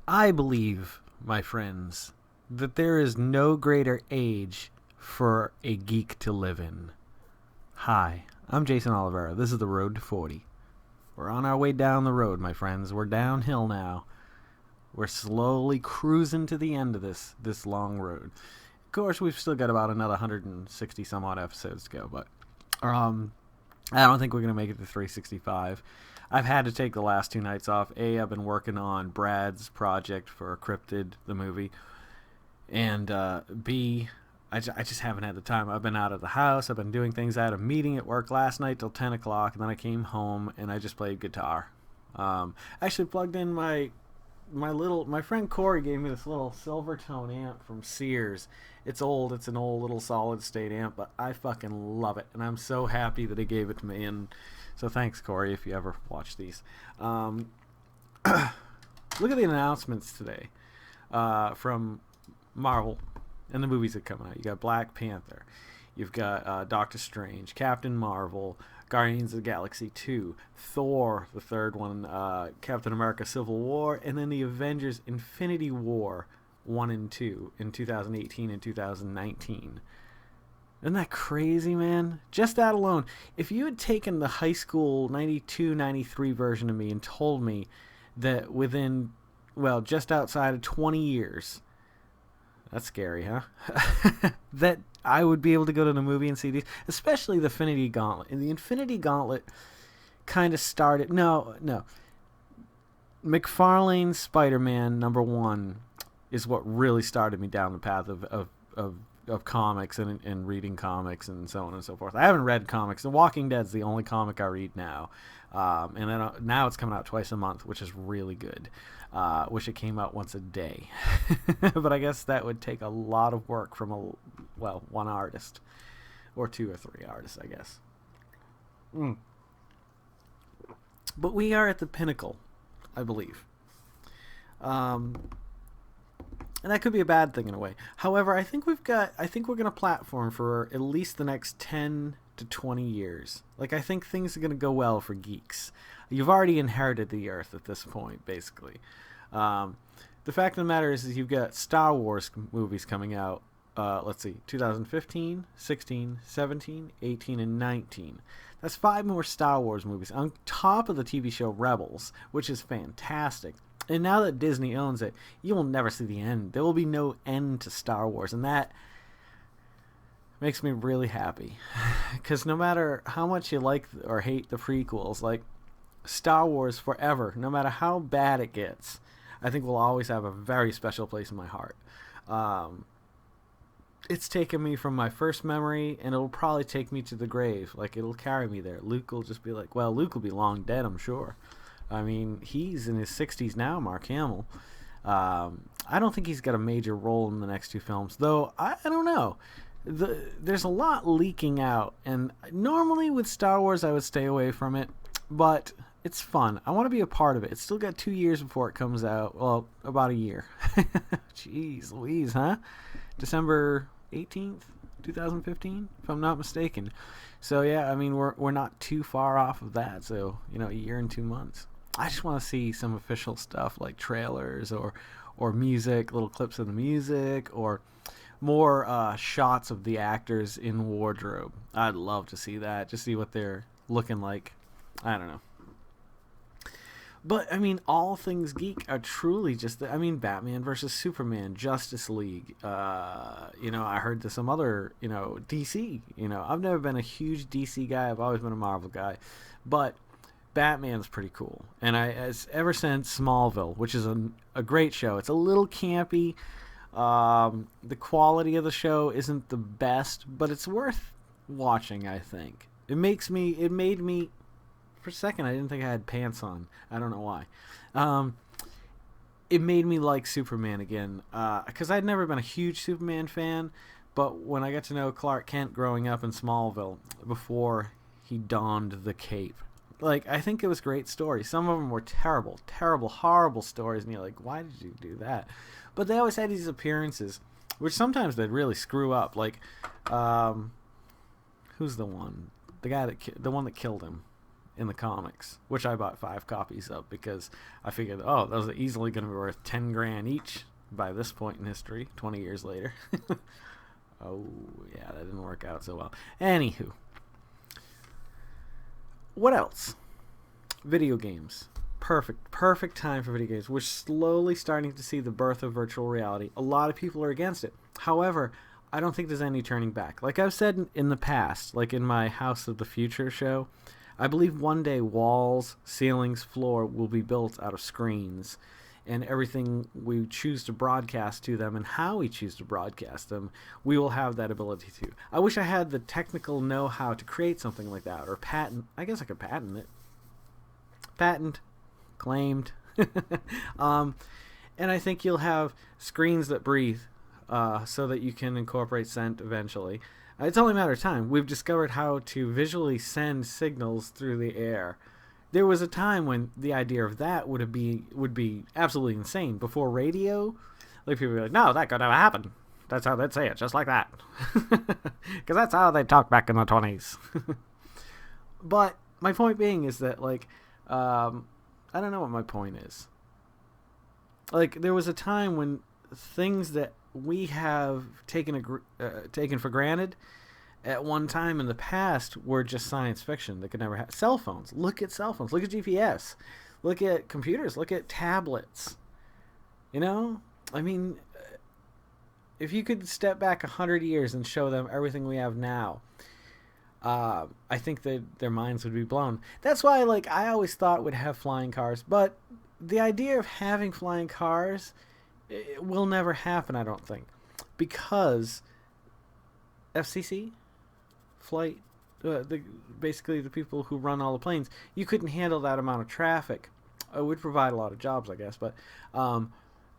I believe, my friends, that there is no greater age for a geek to live in. Hi, I'm Jason Oliveira. This is the Road to 40. We're on our way down the road, my friends. We're downhill now. We're slowly cruising to the end of this long road. Of course, we've still got about another 160 some odd episodes to go, but I don't think we're going to make it to 365. I've had to take the last 2 nights off. A, I've been working on Brad's project for Cryptid, the movie. And B, I just haven't had the time. I've been out of the house. I've been doing things. I had a meeting at work last night till 10 o'clock, and then I came home and I just played guitar. Actually plugged in my friend Corey gave me this little Silvertone amp from Sears. It's old. It's an old little solid state amp, but I fucking love it, and I'm so happy that he gave it to me. And so thanks, Corey, if you ever watch these. Look at the announcements today from Marvel and the movies that are coming out. You got Black Panther. You've got Doctor Strange, Captain Marvel, Guardians of the Galaxy 2, Thor, the third one, Captain America Civil War, and then the Avengers Infinity War 1 and 2 in 2018 and 2019. Isn't that crazy, man? Just that alone. If you had taken the high school 92, 93 version of me and told me that within, well, just outside of 20 years, that's scary, huh? that I would be able to go to the movie and see these, especially the Infinity Gauntlet. And the Infinity Gauntlet kind of started. No. McFarlane's Spider-Man #1 is what really started me down the path of comics and reading comics and so on and so forth. I haven't read comics. The Walking Dead's the only comic I read now. And then now it's coming out twice a month, which is really good. Wish it came out once a day. But I guess that would take a lot of work from one artist. Or 2 or 3 artists, I guess. But we are at the pinnacle, I believe. And that could be a bad thing in a way. However, I think we're going to platform for at least the next 10 to 20 years. Like, I think things are going to go well for geeks. You've already inherited the earth at this point, basically. The fact of the matter is you've got Star Wars movies coming out, let's see, 2015, 16, 17, 18, and 19. That's 5 more Star Wars movies on top of the TV show Rebels, which is fantastic. And now that Disney owns it, you will never see the end. There will be no end to Star Wars, and that makes me really happy. Because no matter how much you like or hate the prequels, like Star Wars forever, no matter how bad it gets, I think will always have a very special place in my heart. It's taken me from my first memory, and it'll probably take me to the grave. Like, it'll carry me there. Luke will just be like, well, Luke will be long dead, I'm sure. I mean, he's in his 60s now, Mark Hamill. I don't think he's got a major role in the next 2 films, though I don't know. There's a lot leaking out, and normally with Star Wars I would stay away from it, but it's fun. I want to be a part of it. It's still got 2 years before it comes out. Well, about a year. Jeez Louise, huh? December 18th, 2015, if I'm not mistaken. So yeah, I mean, we're not too far off of that. So, a year and 2 months. I just want to see some official stuff like trailers or music, little clips of the music, or more shots of the actors in wardrobe. I'd love to see that. Just see what they're looking like. I don't know. But, I mean, all things geek are truly just, Batman versus Superman, Justice League, I heard there's some other, DC, I've never been a huge DC guy, I've always been a Marvel guy, but Batman's pretty cool, and ever since Smallville, which is a great show, it's a little campy, the quality of the show isn't the best, but it's worth watching, I think. It made me, for a second, I didn't think I had pants on. I don't know why. It made me like Superman again. Because I'd never been a huge Superman fan. But when I got to know Clark Kent growing up in Smallville, before he donned the cape, I think it was a great story. Some of them were terrible, terrible, horrible stories. And you're like, why did you do that? But they always had these appearances, which sometimes they'd really screw up. Who's the one? The one that killed him. in the comics, which I bought 5 copies of because I figured, oh, those are easily going to be worth 10 grand each by this point in history, 20 years later. Oh, yeah, that didn't work out so well. Anywho, what else? Video games. Perfect time for video games. We're slowly starting to see the birth of virtual reality. A lot of people are against it. However, I don't think there's any turning back. Like I've said in the past, like in my House of the Future show, I believe one day walls, ceilings, floor will be built out of screens, and everything we choose to broadcast to them and how we choose to broadcast them, we will have that ability to. I wish I had the technical know-how to create something like that, or patent. I guess I could patent it. Patent. Claimed. And I think you'll have screens that breathe, so that you can incorporate scent eventually. It's only a matter of time. We've discovered how to visually send signals through the air. There was a time when the idea of that would be absolutely insane. Before radio, like people were like, no, that could never happen. That's how they'd say it, just like that. Because that's how they talked back in the 20s. But my point being is that, like, I don't know what my point is. Like, there was a time when things that we have taken for granted at one time in the past were just science fiction that could never happen. Cell phones. Look at cell phones. Look at GPS. Look at computers. Look at tablets. You know? I mean, if you could step back 100 years and show them everything we have now, I think that their minds would be blown. That's why, like, I always thought we'd have flying cars, but the idea of having flying cars, it will never happen, I don't think, because FCC, flight, basically the people who run all the planes, you couldn't handle that amount of traffic. It would provide a lot of jobs, I guess, but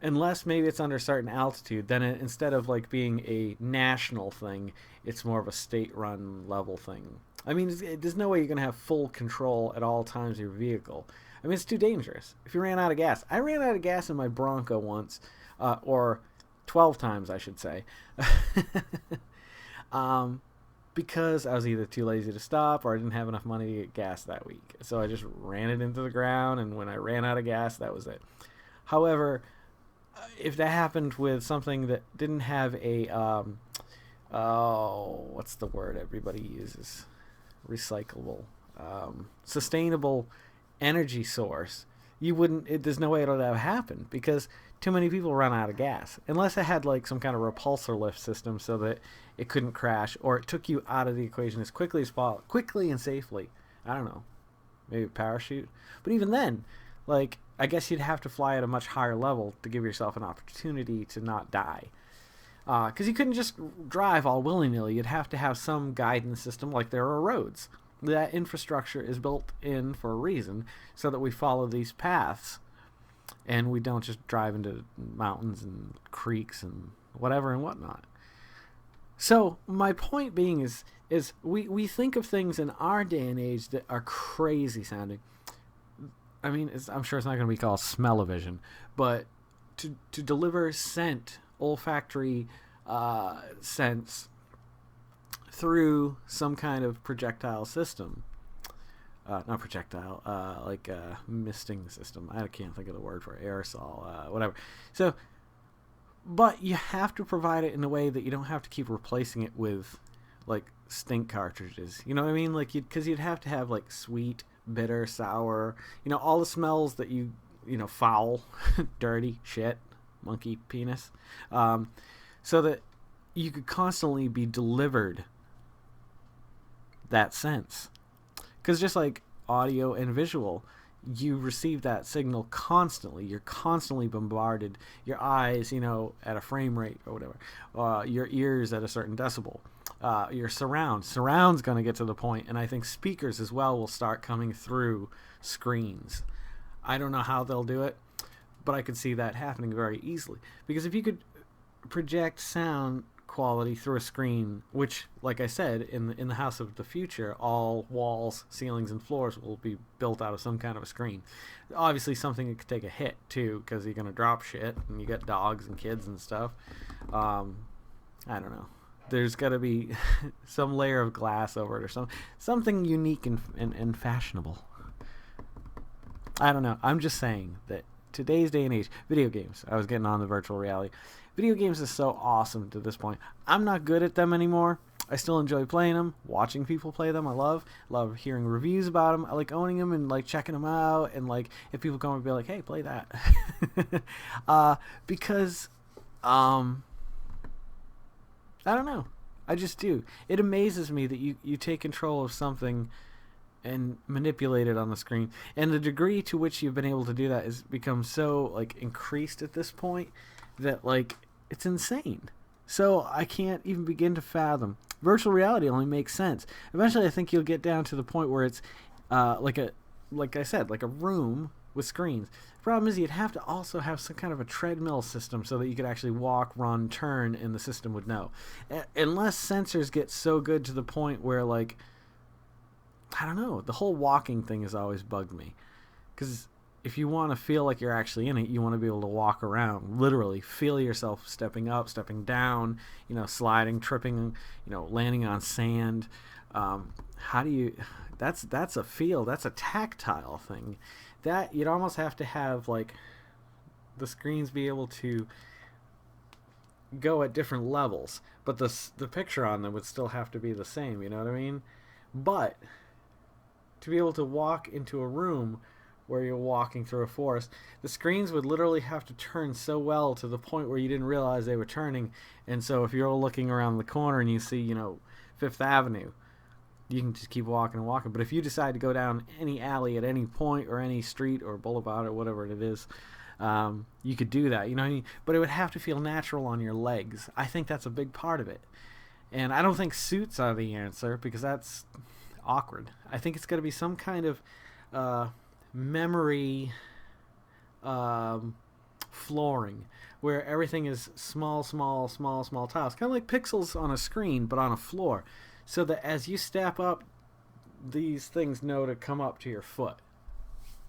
unless maybe it's under a certain altitude, then instead of like being a national thing, it's more of a state-run level thing. I mean, there's no way you're going to have full control at all times of your vehicle. I mean, it's too dangerous. If you ran out of gas. I ran out of gas in my Bronco once, or 12 times, I should say. Because I was either too lazy to stop or I didn't have enough money to get gas that week. So I just ran it into the ground, and when I ran out of gas, that was it. However, if that happened with something that didn't have a, what's the word everybody uses? Recyclable. Sustainable energy source, there's no way it'll ever happen because too many people run out of gas. Unless it had like some kind of repulsor lift system so that it couldn't crash, or it took you out of the equation as quickly as possible, quickly and safely. I don't know. Maybe a parachute. But even then, like, I guess you'd have to fly at a much higher level to give yourself an opportunity to not die. Because you couldn't just drive all willy-nilly. You'd have to have some guidance system like there are roads. That infrastructure is built in for a reason so that we follow these paths and we don't just drive into mountains and creeks and whatever and whatnot. So my point being is we think of things in our day and age that are crazy sounding. I mean, I'm sure it's not going to be called smell-o-vision, but to deliver scent, olfactory sense through some kind of projectile system. Not projectile, like a misting system. I can't think of the word for it. Aerosol, whatever. So, but you have to provide it in a way that you don't have to keep replacing it with, like, stink cartridges. You know what I mean? Like, because you'd have to have, like, sweet, bitter, sour, all the smells that foul, dirty, shit, monkey penis, so that you could constantly be delivered that sense. Because just like audio and visual, you receive that signal constantly. You're constantly bombarded. Your eyes, at a frame rate or whatever. Your ears at a certain decibel. Your surround's going to get to the point, and I think speakers as well will start coming through screens. I don't know how they'll do it, but I could see that happening very easily. Because if you could project sound quality through a screen, which, like I said, in the House of the Future, all walls, ceilings, and floors will be built out of some kind of a screen. Obviously, something that could take a hit too, because you're gonna drop shit, and you got dogs and kids and stuff. I don't know. there's got to be some layer of glass over it, or something unique and fashionable. I don't know. I'm just saying that today's day and age, video games. I was getting on the virtual reality. Video games is so awesome to this point. I'm not good at them anymore. I still enjoy playing them, watching people play them. I love hearing reviews about them. I like owning them and like checking them out, and like if people come and be like, "Hey, play that," because I don't know. I just do. It amazes me that you take control of something and manipulate it on the screen, and the degree to which you've been able to do that has become so like increased at this point that like it's insane. So I can't even begin to fathom. Virtual reality only makes sense. Eventually, I think you'll get down to the point where it's like I said, like a room with screens. The problem is you'd have to also have some kind of a treadmill system so that you could actually walk, run, turn, and the system would know. Unless sensors get so good to the point where, like, I don't know, the whole walking thing has always bugged me. Because if you want to feel like you're actually in it, you want to be able to walk around, literally feel yourself stepping up, stepping down, sliding, tripping, landing on sand. How do you? That's a feel. That's a tactile thing. That you'd almost have to have like the screens be able to go at different levels, but the picture on them would still have to be the same. You know what I mean? But to be able to walk into a room where you're walking through a forest, the screens would literally have to turn so well to the point where you didn't realize they were turning. And so if you're looking around the corner and you see, Fifth Avenue, you can just keep walking and walking. But if you decide to go down any alley at any point or any street or boulevard or whatever it is, you could do that, but it would have to feel natural on your legs. I think that's a big part of it. And I don't think suits are the answer because that's awkward. I think it's going to be some kind of memory flooring where everything is small tiles, kind of like pixels on a screen but on a floor, so that as you step up, these things know to come up to your foot.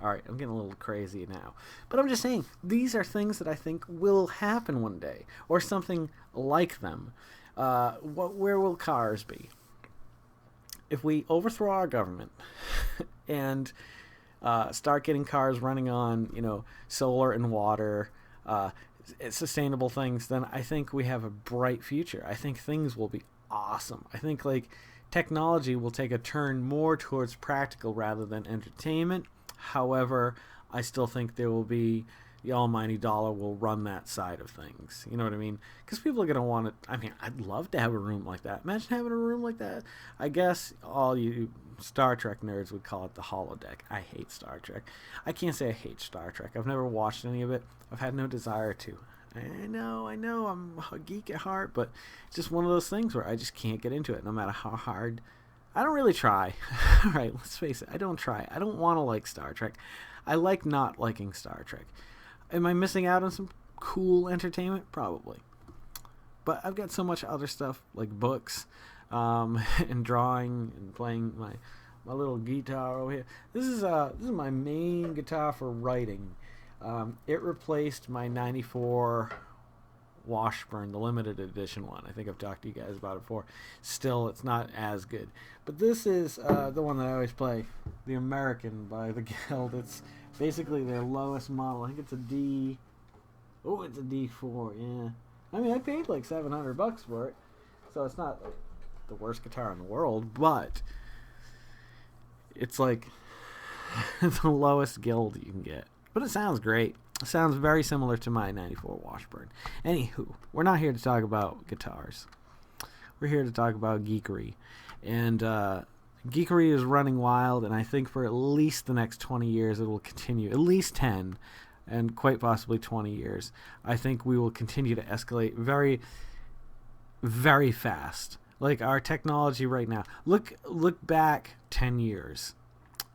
Alright, I'm getting a little crazy now, but I'm just saying these are things that I think will happen one day, or something like them. Where will cars be? If we overthrow our government and start getting cars running on, solar and water, sustainable things, then I think we have a bright future. I think things will be awesome. I think like technology will take a turn more towards practical rather than entertainment. However, I still think there will be the almighty dollar will run that side of things. You know what I mean? Because people are going to want it. I mean, I'd love to have a room like that. Imagine having a room like that. I guess all you Star Trek nerds would call it the holodeck. I hate Star Trek. I can't say I hate Star Trek. I've never watched any of it. I've had no desire to. I know, I'm a geek at heart, but it's just one of those things where I just can't get into it no matter how hard. I don't really try. All right, let's face it. I don't try. I don't want to like Star Trek. I like not liking Star Trek. Am I missing out on some cool entertainment? Probably. But I've got so much other stuff like books and drawing and playing my little guitar over here. This is my main guitar for writing. It replaced my '94 Washburn, the limited edition one. I think I've talked to you guys about it before. Still, it's not as good. But this is the one that I always play, the American by the Guild. It's basically their lowest model. I think it's a D. Oh, it's a D4. Yeah. I mean, I paid like $700 for it, so it's not like the worst guitar in the world, but it's like the lowest Guild you can get. But it sounds great. It sounds very similar to my '94 Washburn. Anywho, we're not here to talk about guitars. We're here to talk about geekery. And geekery is running wild, and I think for at least the next 20 years it will continue. At least 10, and quite possibly 20 years. I think we will continue to escalate very, very fast. Like our technology right now. Look back 10 years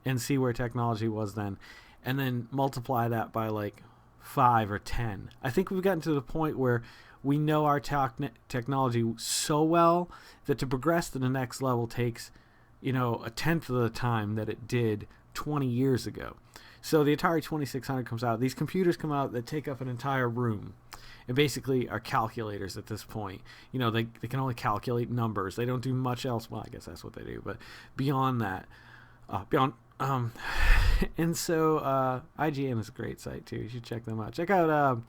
and see where technology was then. And then multiply that by like 5 or 10. I think we've gotten to the point where we know our technology so well that to progress to the next level takes, a tenth of the time that it did 20 years ago. So the Atari 2600 comes out. These computers come out that take up an entire room and basically are calculators at this point. You know, they can only calculate numbers. They don't do much else. Well, I guess that's what they do. But beyond that, and so IGN is a great site too. You should check them out. Check out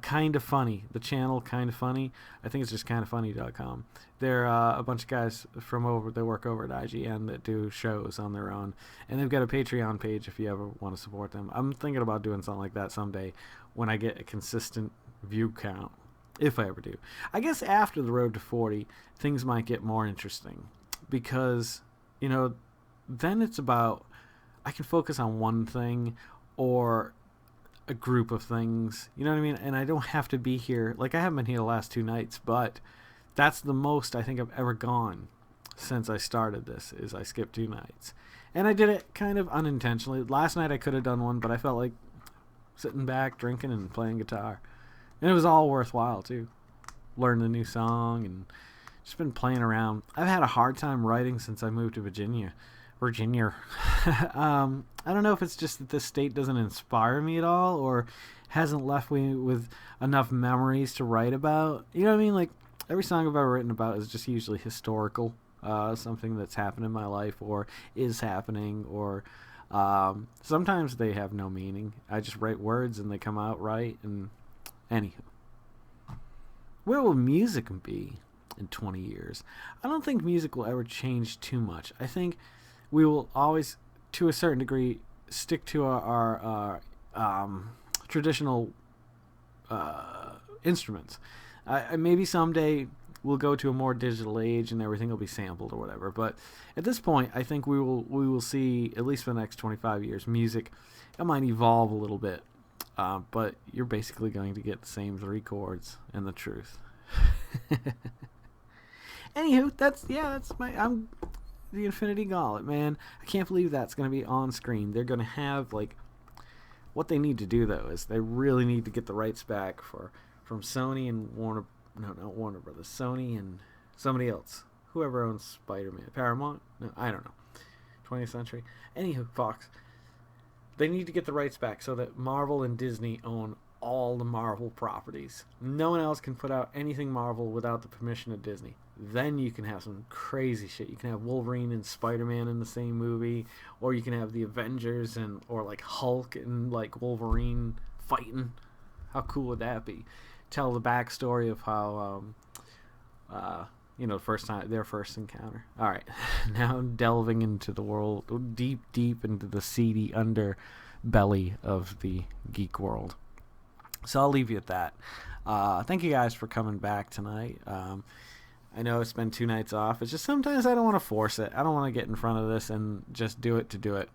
Kind of Funny, the channel Kind of Funny. I think it's just kindoffunny.com. They're a bunch of guys from they work over at IGN that do shows on their own, and they've got a Patreon page if you ever want to support them. I'm thinking about doing something like that someday when I get a consistent view count, if I ever do. I guess after the road to 40, things might get more interesting because, you know, then it's about I can focus on one thing or a group of things, you know what I mean? And I don't have to be here. Like, I haven't been here the last 2 nights, but that's the most I think I've ever gone since I started this, is I skipped 2 nights. And I did it kind of unintentionally. Last night I could have done one, but I felt like sitting back, drinking, and playing guitar. And it was all worthwhile, too. Learned a new song and just been playing around. I've had a hard time writing since I moved to Virginia. I don't know if it's just that this state doesn't inspire me at all or hasn't left me with enough memories to write about. You know what I mean? Like, every song I've ever written about is just usually historical, something that's happened in my life or is happening, or sometimes they have no meaning. I just write words and they come out right. And anywho, where will music be in 20 years? I don't think music will ever change too much. I think we will always, to a certain degree, stick to our traditional instruments. Maybe someday we'll go to a more digital age and everything will be sampled or whatever. But at this point, I think we will see, at least for the next 25 years, music, it might evolve a little bit. But you're basically going to get the same 3 chords and the truth. Anywho, that's the Infinity Gauntlet, man. I can't believe that's going to be on screen. They're going to have, like, what they need to do, though, is they really need to get the rights back from Sony and Warner. No, not Warner Brothers. Sony and somebody else. Whoever owns Spider-Man. Paramount? No, I don't know. 20th Century. Anywho, Fox. They need to get the rights back so that Marvel and Disney own all the Marvel properties. No one else can put out anything Marvel without the permission of Disney. Then you can have some crazy shit. You can have Wolverine and Spider-Man in the same movie, or you can have the Avengers or like Hulk and like Wolverine fighting. How cool would that be? Tell the backstory of how their first encounter. All right, now delving into the world, deep into the seedy underbelly of the geek world. So I'll leave you at that. Thank you guys for coming back tonight. I know it's been 2 nights off. It's just sometimes I don't want to force it. I don't want to get in front of this and just do it to do it.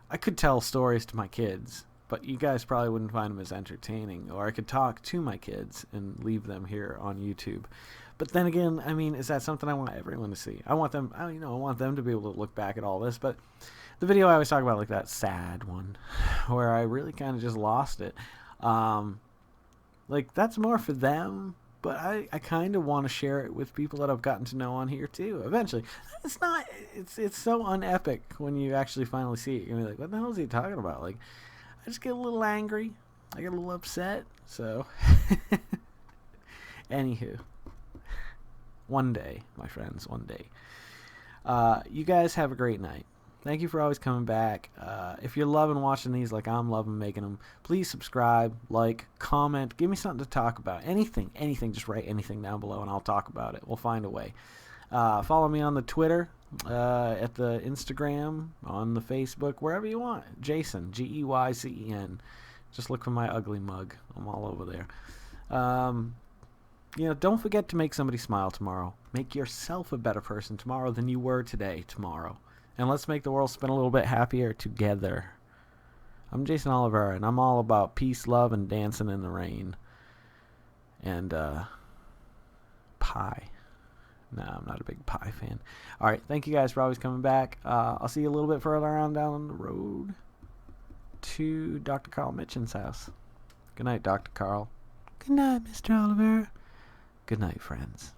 I could tell stories to my kids, but you guys probably wouldn't find them as entertaining. Or I could talk to my kids and leave them here on YouTube. But then again, I mean, is that something I want everyone to see? I want them to be able to look back at all this. But the video I always talk about, like that sad one, where I really kind of just lost it. Like, that's more for them, but I kind of want to share it with people that I've gotten to know on here too. Eventually, it's so unepic when you actually finally see it. You're gonna be like, what the hell is he talking about? Like, I just get a little angry, I get a little upset. So, anywho, one day, my friends, one day. You guys have a great night. Thank you for always coming back. If you're loving watching these like I'm loving making them, please subscribe, like, comment, give me something to talk about. Anything, just write anything down below and I'll talk about it. We'll find a way. Follow me on the Twitter, at the Instagram, on the Facebook, wherever you want. Jason, Geycen. Just look for my ugly mug. I'm all over there. Don't forget to make somebody smile tomorrow. Make yourself a better person tomorrow than you were today tomorrow. And let's make the world spin a little bit happier together. I'm Jason Oliver, and I'm all about peace, love, and dancing in the rain. And, pie. No, I'm not a big pie fan. All right, thank you guys for always coming back. I'll see you a little bit further on down the road to Dr. Carl Mitchen's house. Good night, Dr. Carl. Good night, Mr. Oliver. Good night, friends.